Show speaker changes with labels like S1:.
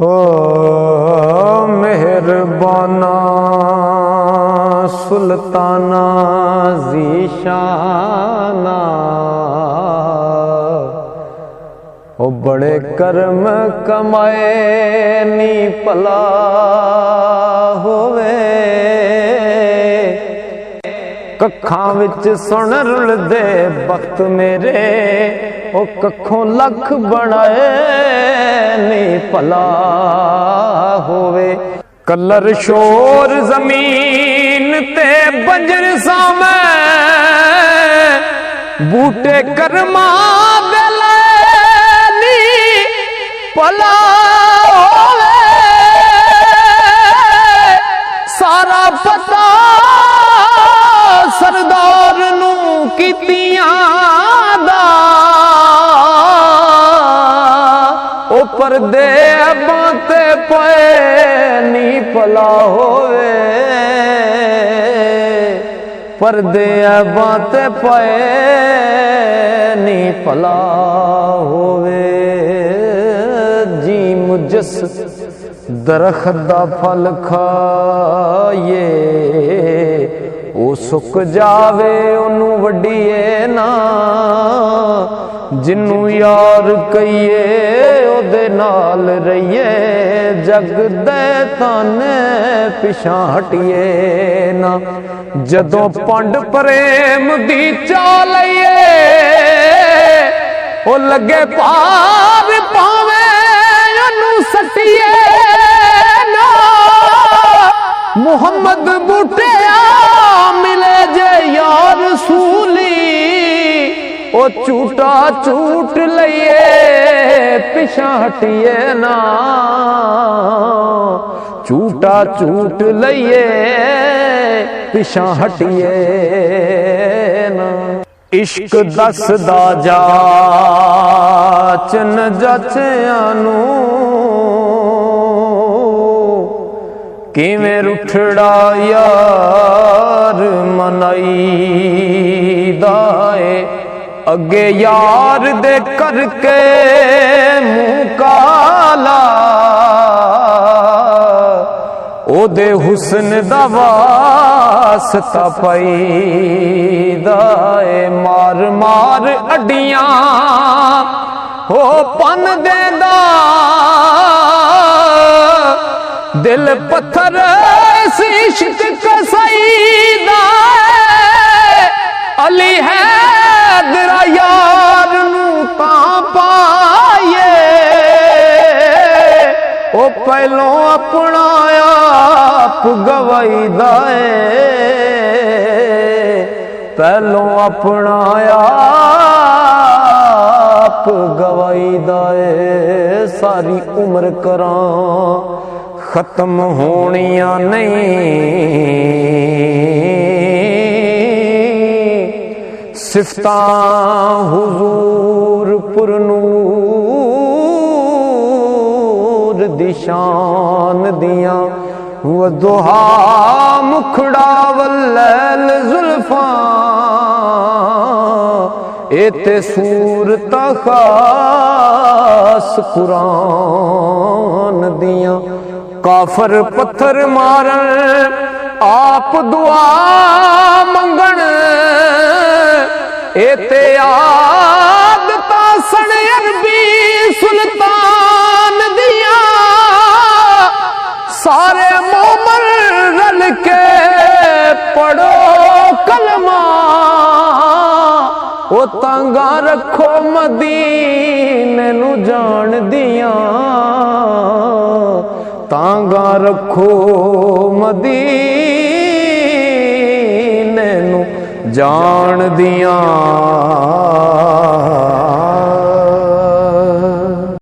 S1: हो मेहरबाना सुल्ताना ज़ीशाना, ओ बड़े कर्म कमाए नी भला होवे। कखां विच सुन रुलदे वक्त मेरे, ओ कखों लख बनाए नी भला होवे। कलर शोर जमीन ते बंजर सामे, बूटे कर्मा गले नी भला होवे। सारा पता सरदार नू कीतियां दा, ओ परदे बाते पे नी भला होवे। परदे बाते पे नी भला होवे। जी मुजस दरख्त दा फल खाए, ओ सुक जावे ओनू वड्डीए ना। जिन्नू यार कहिए ओदे नाल रहिए, जग दे ताने पिछा हटिए ना। जदों पंड प्रेम दी चालिए, ओ लगे पार पावे ओनू सटिए ना। मुहम्मद बूटिया मिले जे यार सूली, ओ झूठा झूठ लइए पिछा हटिए ना। झूठा झूठ लइए पिछा हटिए ना। इश्क दसदा जाचन जचियां नू, किवें रुठड़ा यार मनाईदा ए। अगे यार दे करके मुँह काला, ओदे हुस्न दा वास्ता पाईदा ए। मार मार अड्डियां हो पन देंदा, दिल पत्थर इश्क कसाईदा। अली है तेरा यार नू तां पाए, ओ पहलों अपना आप गवाईदा है। पहलों अपना आप गवाईदा है। सारी उम्र करां खत्म होनियां नहीं, सिफतां हुजूर पुरनूर दी शान दियां। वदुहा मुखड़ा वल्लैल जुल्फां, एते सूरत खास कुरान दियां। काफर पत्थर मारन आप दुआ मंगण, एते आदता सन अरबी सुल्तान दिया। सारे मोमन रल के पढ़ो कलमा, ओ तांगा रखो मदीने नू जान दिया। तांगा रखो मदीने नू जान दिया।